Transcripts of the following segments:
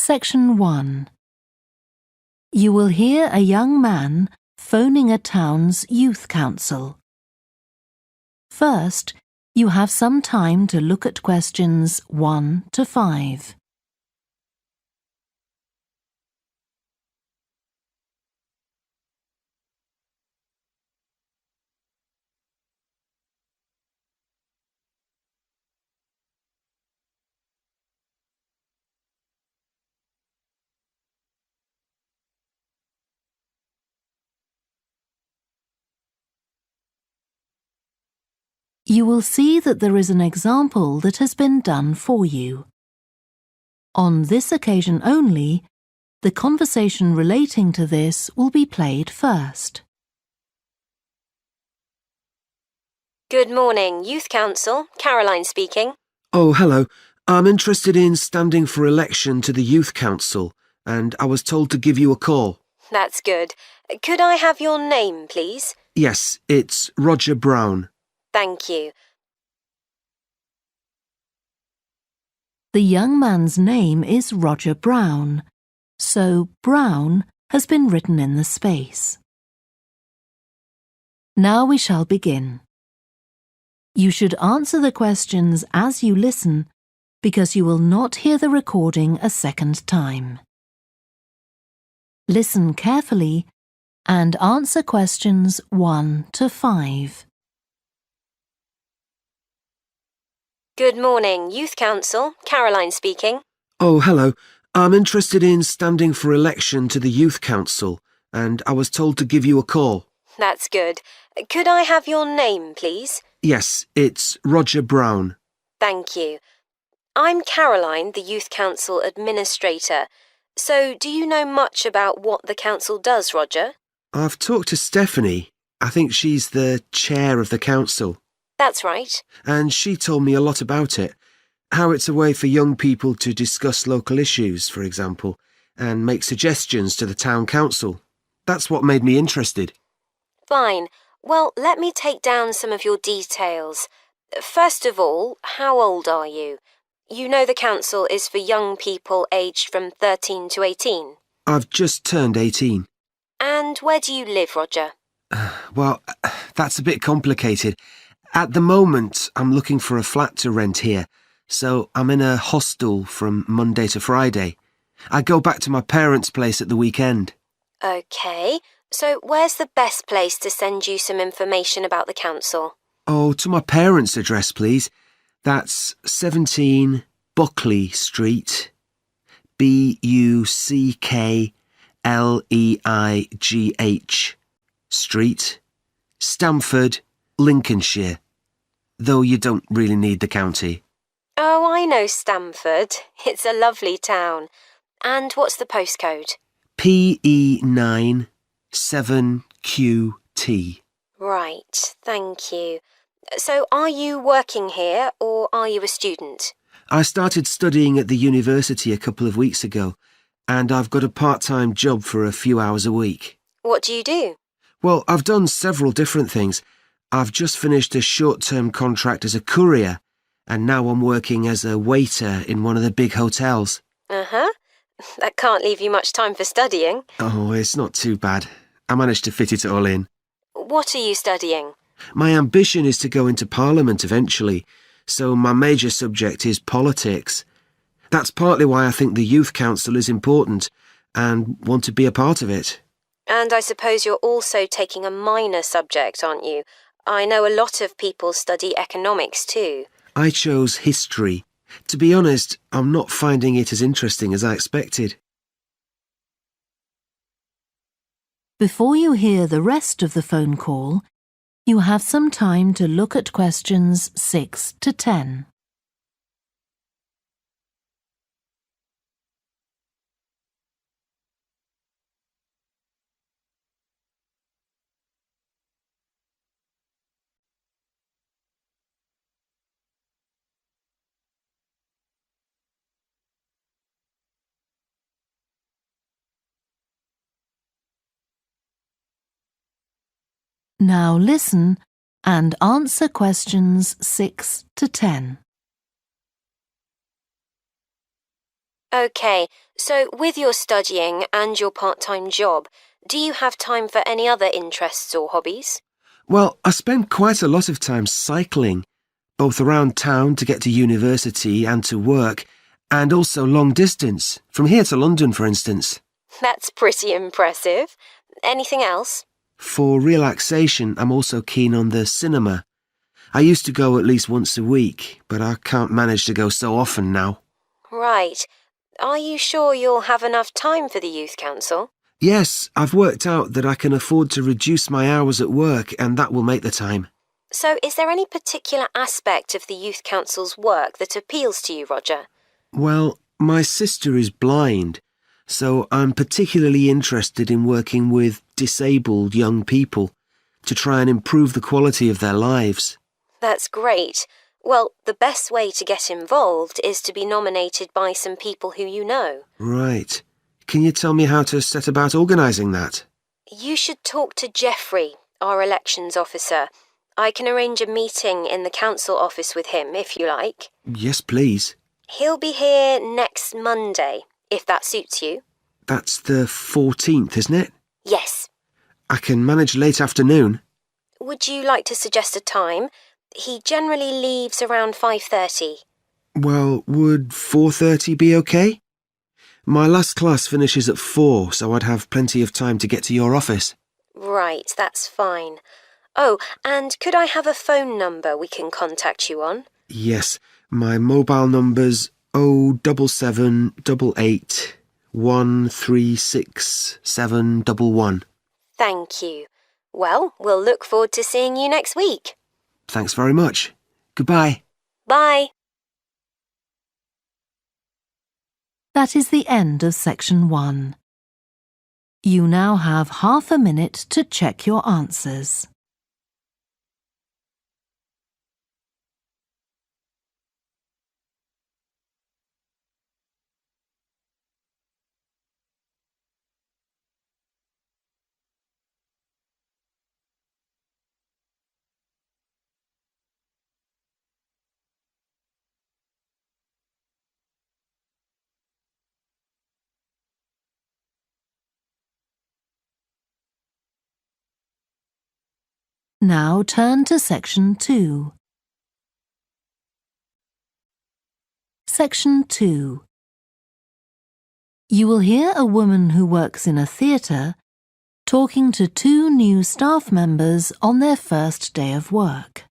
Section 1. You will hear a young man phoning a town's youth council. First, you have some time to look at questions 1 to 5. You will see that there is an example that has been done for you. On this occasion only, the conversation relating to this will be played first. Good morning, Youth Council. Caroline speaking. Oh, hello. I'm interested in standing for election to the Youth Council, and I was told to give you a call. That's good. Could I have your name, please? Yes, it's Roger Brown. Thank you. The young man's name is Roger Brown, so Brown has been written in the space. Now we shall begin. You should answer the questions as you listen, because you will not hear the recording a second time. Listen carefully and answer questions 1 to 5. Good morning, Youth Council. Caroline speaking. Oh, hello. I'm interested in standing for election to the Youth Council, and I was told to give you a call. That's good. Could I have your name, please? Yes, it's Roger Brown. Thank you. I'm Caroline, the Youth Council Administrator. So, do you know much about what the council does, Roger? I've talked to Stephanie. I think she's the chair of the council. That's right. And she told me a lot about it. How it's a way for young people to discuss local issues, for example, and make suggestions to the town council. That's what made me interested. Fine. Well, let me take down some of your details. First of all, how old are you? You know the council is for young people aged from 13 to 18. I've just turned 18. And where do you live, Roger? Well, that's a bit complicated. At the moment, I'm looking for a flat to rent here, so I'm in a hostel from Monday to Friday. I go back to my parents' place at the weekend. OK, so where's the best place to send you some information about the council? Oh, to my parents' address, please. That's 17 Buckley Street, Buckleigh Street, Stamford, Lincolnshire. Though you don't really need the county. Oh, I know Stamford. It's a lovely town. And what's the postcode? PE9 7QT. Right, thank you. So are you working here or are you a student? I started studying at the university a couple of weeks ago, and I've got a part-time job for a few hours a week. What do you do? Well, I've done several different things. I've just finished a short-term contract as a courier, and now I'm working as a waiter in one of the big hotels. Uh-huh. That can't leave you much time for studying. Oh, it's not too bad. I managed to fit it all in. What are you studying? My ambition is to go into Parliament eventually, so my major subject is politics. That's partly why I think the Youth Council is important and want to be a part of it. And I suppose you're also taking a minor subject, aren't you? I know a lot of people study economics too. I chose history. To be honest, I'm not finding it as interesting as I expected. Before you hear the rest of the phone call, you have some time to look at questions 6 to 10. Now listen and answer questions 6 to 10. OK, so with your studying and your part-time job, do you have time for any other interests or hobbies? Well, I spend quite a lot of time cycling, both around town to get to university and to work, and also long distance, from here to London, for instance. That's pretty impressive. Anything else? For relaxation, I'm also keen on the cinema. I used to go at least once a week, but I can't manage to go so often now. Right. Are you sure you'll have enough time for the Youth Council? Yes, I've worked out that I can afford to reduce my hours at work, and that will make the time. So is there any particular aspect of the Youth Council's work that appeals to you, Roger? Well, my sister is blind, so I'm particularly interested in working with disabled young people to try and improve the quality of their lives. That's great. Well, the best way to get involved is to be nominated by some people who you know. Right. Can you tell me how to set about organising that? You should talk to Jeffrey, our elections officer. I can arrange a meeting in the council office with him, if you like. Yes, please. He'll be here next Monday, if that suits you. That's the 14th, isn't it? Yes. I can manage late afternoon. Would you like to suggest a time? He generally leaves around 5:30. Well, would 4:30 be okay? My last class finishes at 4, so I'd have plenty of time to get to your office. Right, that's fine. Oh, and could I have a phone number we can contact you on? Yes, my mobile number's 07788 136 711. Thank you. Well, we'll look forward to seeing you next week. Thanks very much. Goodbye. Bye. That is the end of section 1. You now have half a minute to check your answers. Now turn to section 2. Section 2. You will hear a woman who works in a theatre talking to 2 new staff members on their first day of work.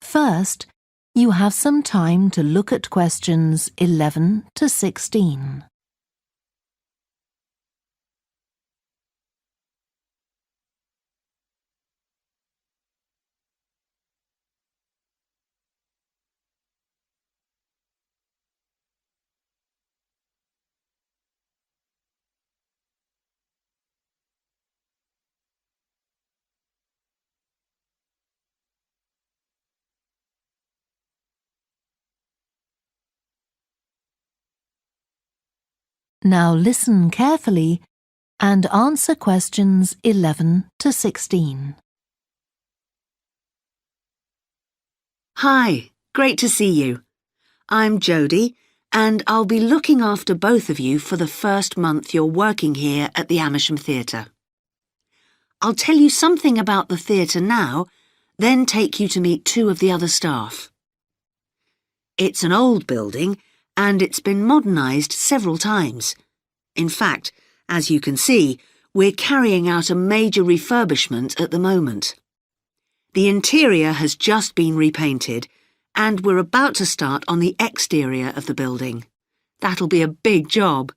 First, you have some time to look at questions 11 to 16. Now listen carefully and answer questions 11 to 16. Hi, great to see you. I'm Jodie, and I'll be looking after both of you for the first month you're working here at the Amersham Theatre. I'll tell you something about the theatre now, then take you to meet 2 of the other staff. It's an old building, and it's been modernised several times. In fact, as you can see, we're carrying out a major refurbishment at the moment. The interior has just been repainted, and we're about to start on the exterior of the building. That'll be a big job.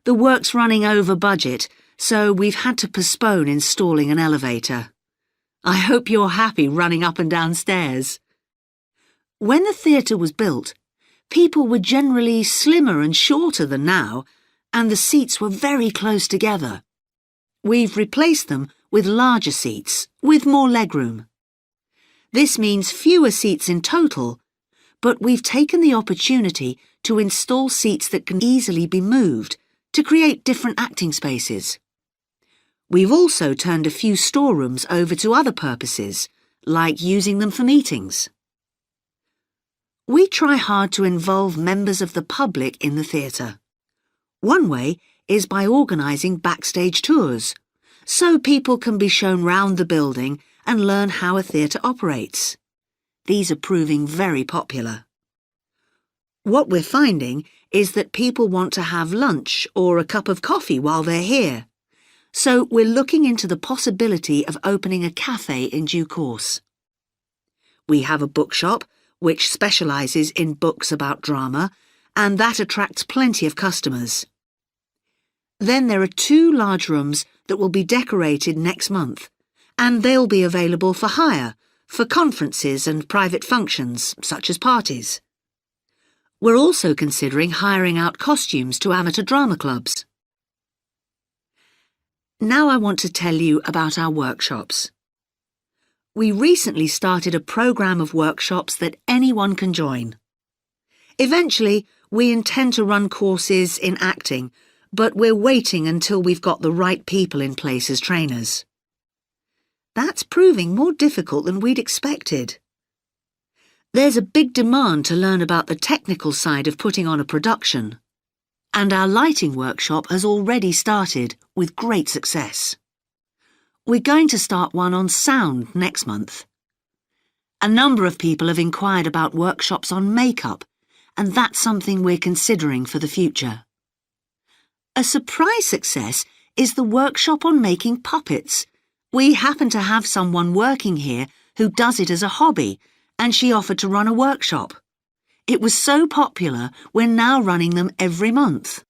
The work's running over budget, so we've had to postpone installing an elevator. I hope you're happy running up and down stairs. When the theatre was built, people were generally slimmer and shorter than now, and the seats were very close together. We've replaced them with larger seats, with more legroom. This means fewer seats in total, but we've taken the opportunity to install seats that can easily be moved to create different acting spaces. We've also turned a few storerooms over to other purposes, like using them for meetings. We try hard to involve members of the public in the theatre. One way is by organising backstage tours, so people can be shown round the building and learn how a theatre operates. These are proving very popular. What we're finding is that people want to have lunch or a cup of coffee while they're here. So we're looking into the possibility of opening a cafe in due course. We have a bookshop which specialises in books about drama, and that attracts plenty of customers. Then there are 2 large rooms that will be decorated next month, and they'll be available for hire, for conferences and private functions, such as parties. We're also considering hiring out costumes to amateur drama clubs. Now I want to tell you about our workshops. We recently started a programme of workshops that anyone can join. Eventually, we intend to run courses in acting, but we're waiting until we've got the right people in place as trainers. That's proving more difficult than we'd expected. There's a big demand to learn about the technical side of putting on a production, and our lighting workshop has already started with great success. We're going to start one on sound next month. A number of people have inquired about workshops on makeup, and that's something we're considering for the future. A surprise success is the workshop on making puppets. We happen to have someone working here who does it as a hobby, and she offered to run a workshop. It was so popular, we're now running them every month.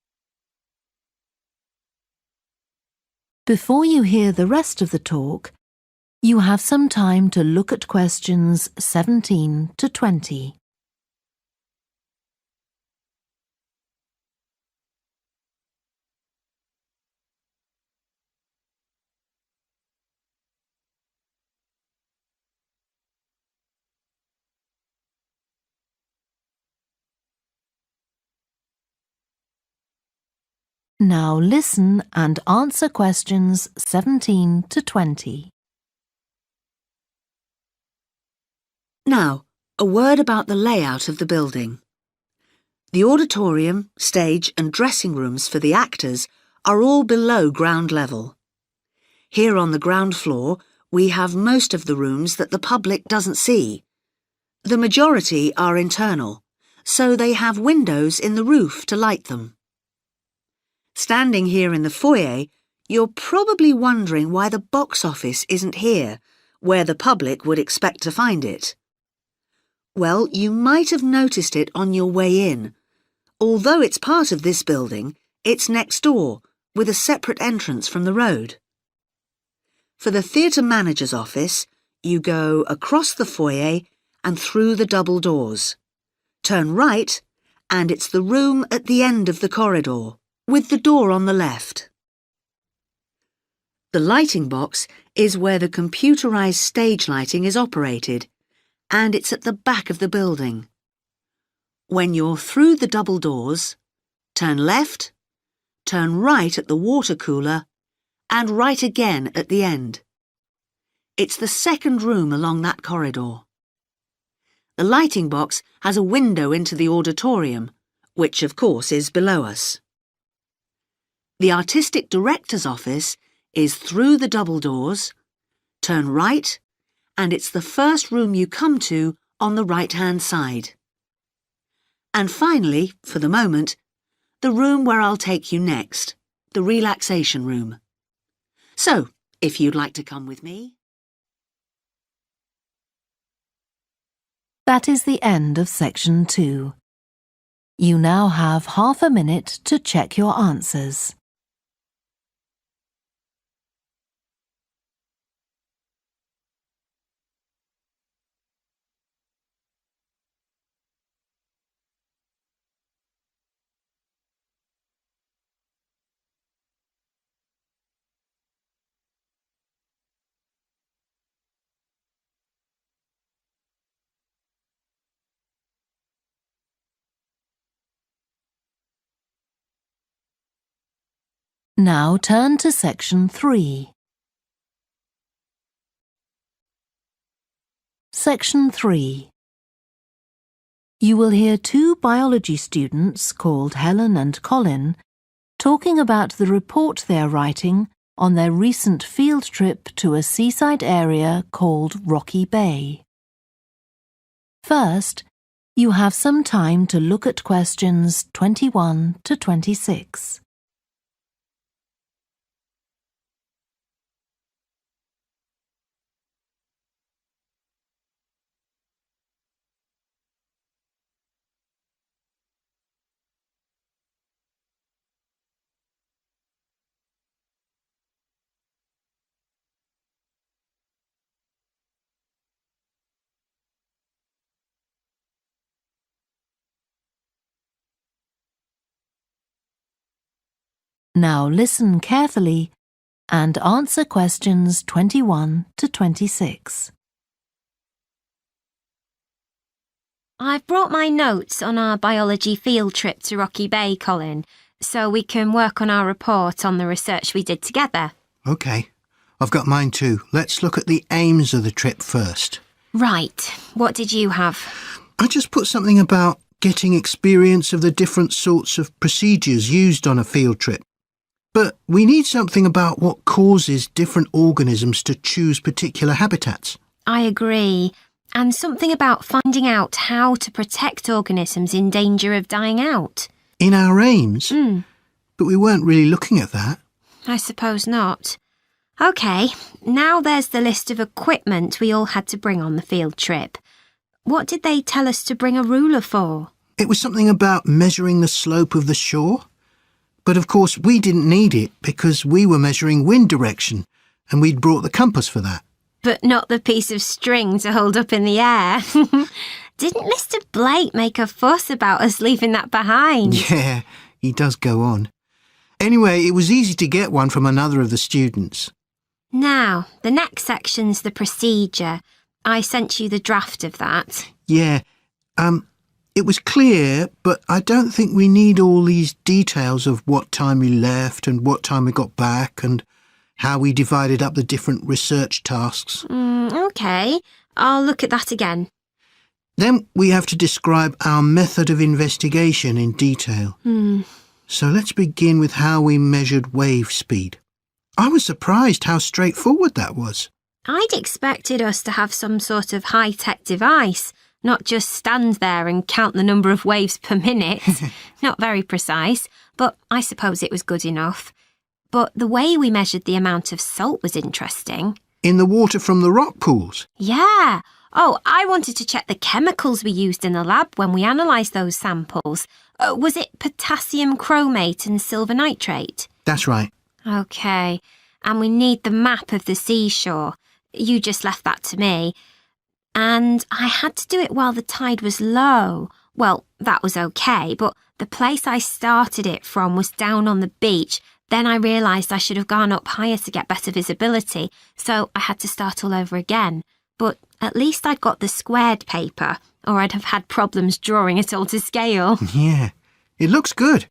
Before you hear the rest of the talk, you have some time to look at questions 17 to 20. Now listen and answer questions 17 to 20. Now, a word about the layout of the building. The auditorium, stage and dressing rooms for the actors are all below ground level. Here on the ground floor, we have most of the rooms that the public doesn't see. The majority are internal, so they have windows in the roof to light them. Standing here in the foyer, you're probably wondering why the box office isn't here, where the public would expect to find it. Well, you might have noticed it on your way in. Although it's part of this building, it's next door, with a separate entrance from the road. For the theatre manager's office, you go across the foyer and through the double doors. Turn right, and it's the room at the end of the corridor, with the door on the left. The lighting box is where the computerized stage lighting is operated, and it's at the back of the building. When you're through the double doors, turn left, turn right at the water cooler, and right again at the end. It's the second room along that corridor. The lighting box has a window into the auditorium, which of course is below us. The artistic director's office is through the double doors, turn right, and it's the first room you come to on the right-hand side. And finally, for the moment, the room where I'll take you next, the relaxation room. So, if you'd like to come with me. That is the end of section 2. You now have half a minute to check your answers. Now turn to section 3. Section 3. You will hear two biology students called Helen and Colin talking about the report they are writing on their recent field trip to a seaside area called Rocky Bay. First, you have some time to look at questions 21 to 26. Now listen carefully and answer questions 21 to 26. I've brought my notes on our biology field trip to Rocky Bay, Colin, so we can work on our report on the research we did together. OK. I've got mine too. Let's look at the aims of the trip first. Right. What did you have? I just put something about getting experience of the different sorts of procedures used on a field trip. But we need something about what causes different organisms to choose particular habitats. I agree. And something about finding out how to protect organisms in danger of dying out. In our aims? But we weren't really looking at that. I suppose not. OK, now there's the list of equipment we all had to bring on the field trip. What did they tell us to bring a ruler for? It was something about measuring the slope of the shore. But of course we didn't need it because we were measuring wind direction and we'd brought the compass for that. But not the piece of string to hold up in the air. Didn't Mr. Blake make a fuss about us leaving that behind? Yeah, he does go on. Anyway, it was easy to get one from another of the students. Now, the next section's the procedure. I sent you the draft of that. Yeah, it was clear, but I don't think we need all these details of what time we left and what time we got back and how we divided up the different research tasks. OK, I'll look at that again. Then we have to describe our method of investigation in detail. So let's begin with how we measured wave speed. I was surprised how straightforward that was. I'd expected us to have some sort of high-tech device, not just stand there and count the number of waves per minute. Not very precise, but I suppose it was good enough. But the way we measured the amount of salt was interesting. In the water from the rock pools? Yeah. Oh, I wanted to check the chemicals we used in the lab when we analysed those samples. Was it potassium chromate and silver nitrate? That's right. OK. And we need the map of the seashore. You just left that to me. And I had to do it while the tide was low. Well, that was OK, but the place I started it from was down on the beach. Then I realised I should have gone up higher to get better visibility, so I had to start all over again. But at least I'd got the squared paper, or I'd have had problems drawing it all to scale. Yeah, it looks good.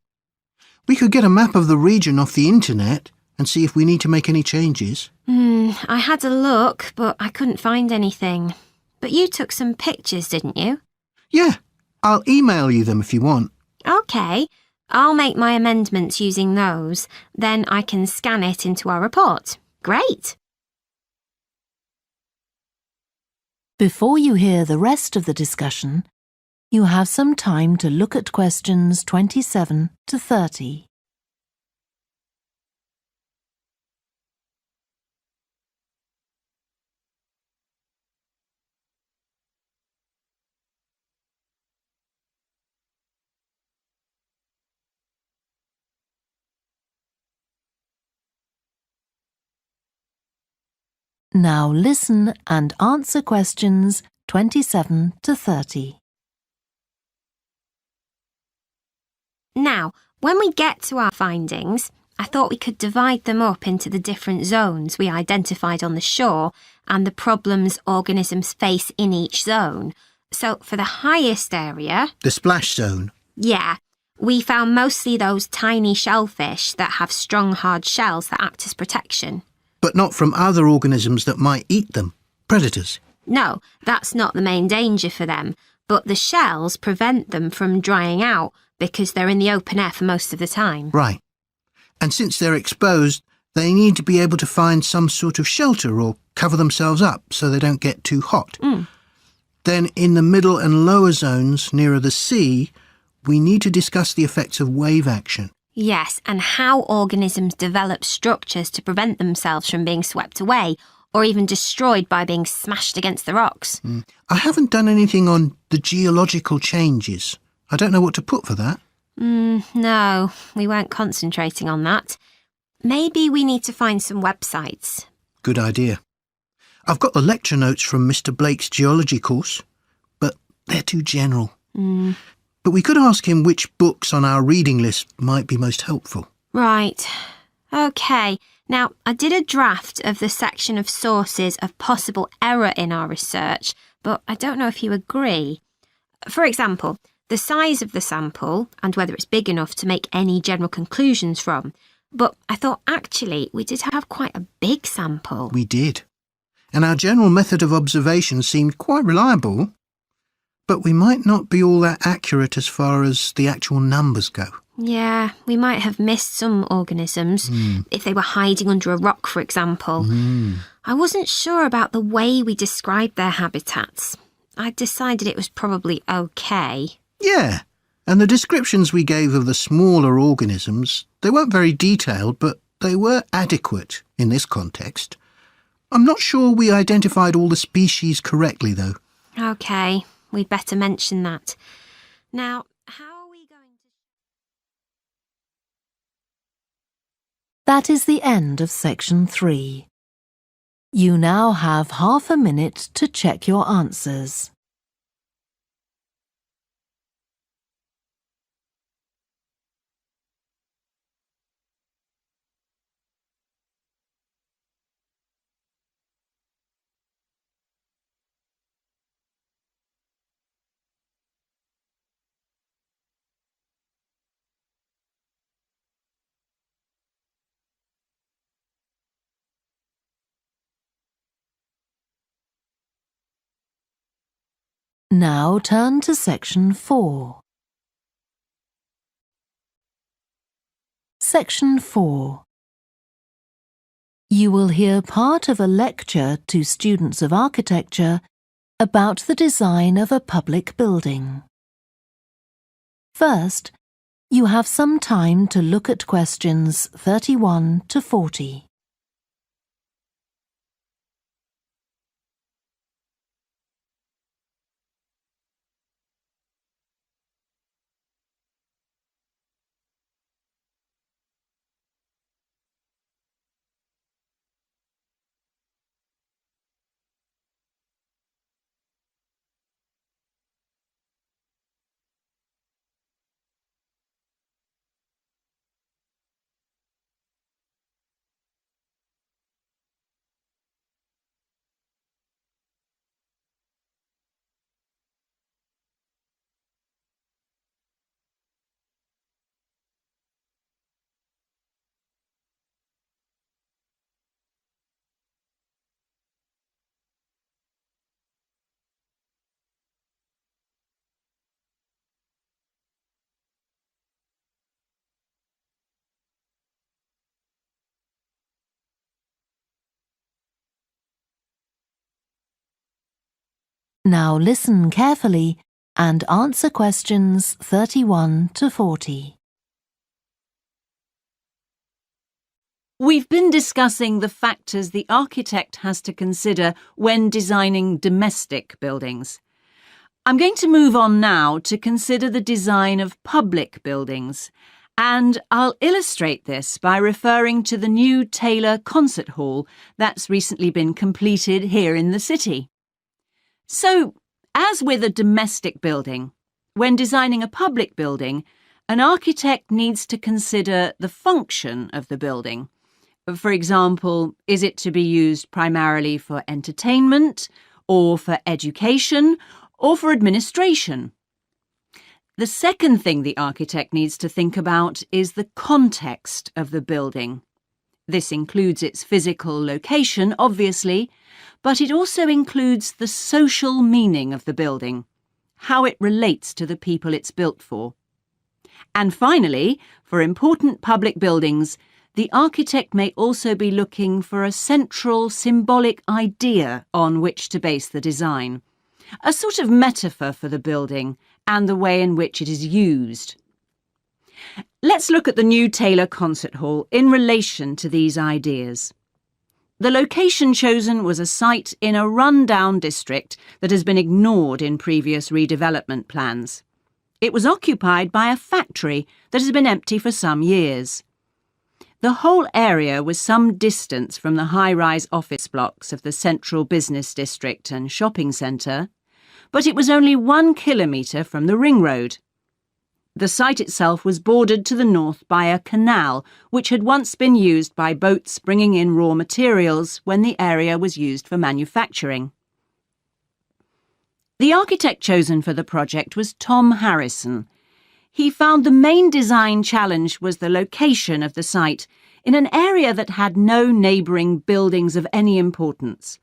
We could get a map of the region off the internet and see if we need to make any changes. I had a look, but I couldn't find anything. But you took some pictures, didn't you? Yeah, I'll email you them if you want. OK. I'll make my amendments using those. Then I can scan it into our report. Great. Before you hear the rest of the discussion, you have some time to look at questions 27 to 30. Now listen and answer questions 27 to 30. Now, when we get to our findings, I thought we could divide them up into the different zones we identified on the shore and the problems organisms face in each zone. So for the highest area... The splash zone? Yeah. We found mostly those tiny shellfish that have strong hard shells that act as protection. But not from other organisms that might eat them, predators. No, that's not the main danger for them. but the shells prevent them from drying out because they're in the open air for most of the time. Right. And since they're exposed, they need to be able to find some sort of shelter or cover themselves up so they don't get too hot. Then in the middle and lower zones nearer the sea, we need to discuss the effects of wave action. Yes, and how organisms develop structures to prevent themselves from being swept away or even destroyed by being smashed against the rocks. I haven't done anything on the geological changes. I don't know what to put for that. No, we weren't concentrating on that. Maybe we need to find some websites. Good idea. I've got the lecture notes from Mr. Blake's geology course, but they're too general. But we could ask him which books on our reading list might be most helpful. Right. OK. Now, I did a draft of the section of sources of possible error in our research, but I don't know if you agree. For example, the size of the sample and whether it's big enough to make any general conclusions from. But I thought actually we did have quite a big sample. We did. And our general method of observation seemed quite reliable. But we might not be all that accurate as far as the actual numbers go. Yeah, we might have missed some organisms, if they were hiding under a rock, for example. I wasn't sure about the way we described their habitats. I decided it was probably OK. Yeah, and the descriptions we gave of the smaller organisms, they weren't very detailed, but they were adequate in this context. I'm not sure we identified all the species correctly, though. OK, we'd better mention that. Now, how are we going to... That is the end of section 3. You now have half a minute to check your answers. Now turn to section 4. Section 4. You will hear part of a lecture to students of architecture about the design of a public building. First, you have some time to look at questions 31 to 40. Now listen carefully and answer questions 31 to 40. We've been discussing the factors the architect has to consider when designing domestic buildings. I'm going to move on now to consider the design of public buildings, and I'll illustrate this by referring to the new Taylor Concert Hall that's recently been completed here in the city. So, as with a domestic building, when designing a public building, an architect needs to consider the function of the building. For example, is it to be used primarily for entertainment, or for education, or for administration? The second thing the architect needs to think about is the context of the building. This includes its physical location, obviously, but it also includes the social meaning of the building. how it relates to the people it's built for. And finally, for important public buildings, the architect may also be looking for a central symbolic idea on which to base the design, a sort of metaphor for the building and the way in which it is used. Let's look at the new Taylor Concert Hall in relation to these ideas. The location chosen was a site in a run-down district that has been ignored in previous redevelopment plans. It was occupied by a factory that has been empty for some years. The whole area was some distance from the high-rise office blocks of the central business district and shopping centre, but it was only 1 kilometre from the ring road. The site itself was bordered to the north by a canal which had once been used by boats bringing in raw materials when the area was used for manufacturing. The architect chosen for the project was Tom Harrison. He found the main design challenge was the location of the site in an area that had no neighbouring buildings of any importance.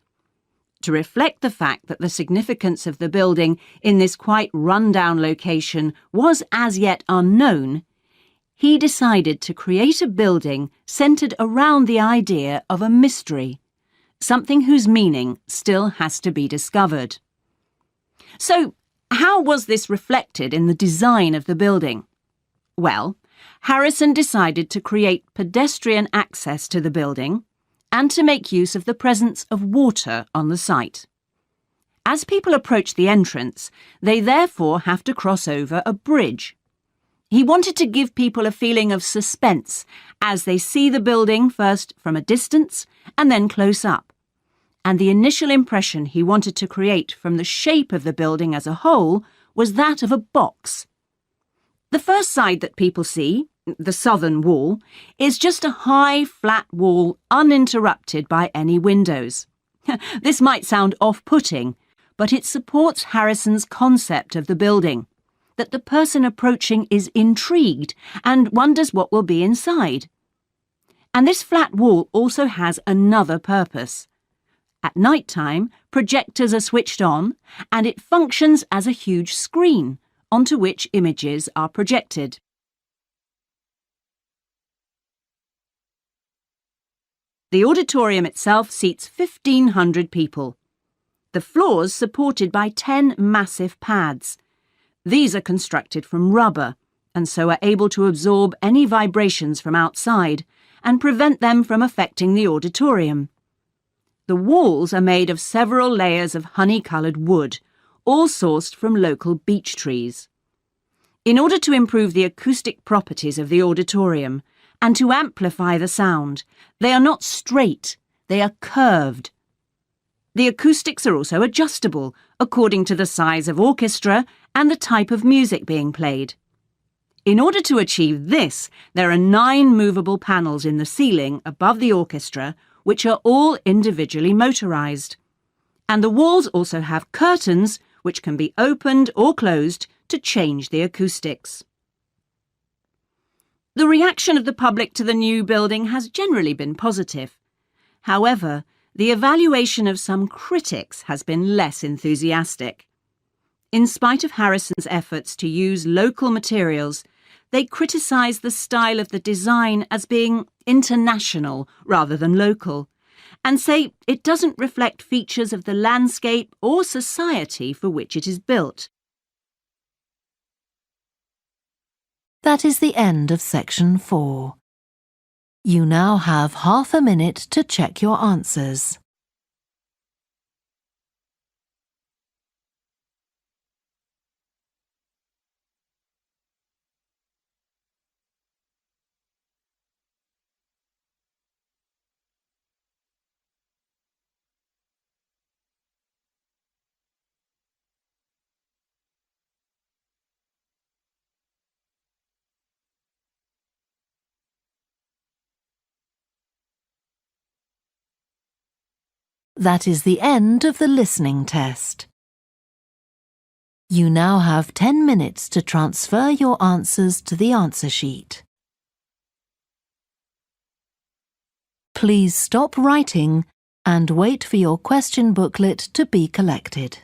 To reflect the fact that the significance of the building in this quite run-down location was as yet unknown, he decided to create a building centred around the idea of a mystery, something whose meaning still has to be discovered. So, how was this reflected in the design of the building? Well, Harrison decided to create pedestrian access to the building and to make use of the presence of water on the site. As people approach the entrance, they therefore have to cross over a bridge. He wanted to give people a feeling of suspense as they see the building first from a distance and then close up. And the initial impression he wanted to create from the shape of the building as a whole was that of a box. The first side that people see, the southern wall, is just a high, flat wall uninterrupted by any windows. This might sound off-putting, but it supports Harrison's concept of the building, that the person approaching is intrigued and wonders what will be inside. And this flat wall also has another purpose. At night time, projectors are switched on, and it functions as a huge screen onto which images are projected. The auditorium itself seats 1,500 people. The floors supported by 10 massive pads. These are constructed from rubber and so are able to absorb any vibrations from outside and prevent them from affecting the auditorium. The walls are made of several layers of honey-coloured wood, all sourced from local beech trees. In order to improve the acoustic properties of the auditorium and to amplify the sound, they are not straight, they are curved. The acoustics are also adjustable according to the size of orchestra and the type of music being played. In order to achieve this, there are 9 movable panels in the ceiling above the orchestra, which are all individually motorised. And the walls also have curtains, which can be opened or closed to change the acoustics. The reaction of the public to the new building has generally been positive. However, the evaluation of some critics has been less enthusiastic. In spite of Harrison's efforts to use local materials, they criticise the style of the design as being international rather than local, and say it doesn't reflect features of the landscape or society for which it is built. That is the end of section 4. You now have half a minute to check your answers. That is the end of the listening test. You now have 10 minutes to transfer your answers to the answer sheet. Please stop writing and wait for your question booklet to be collected.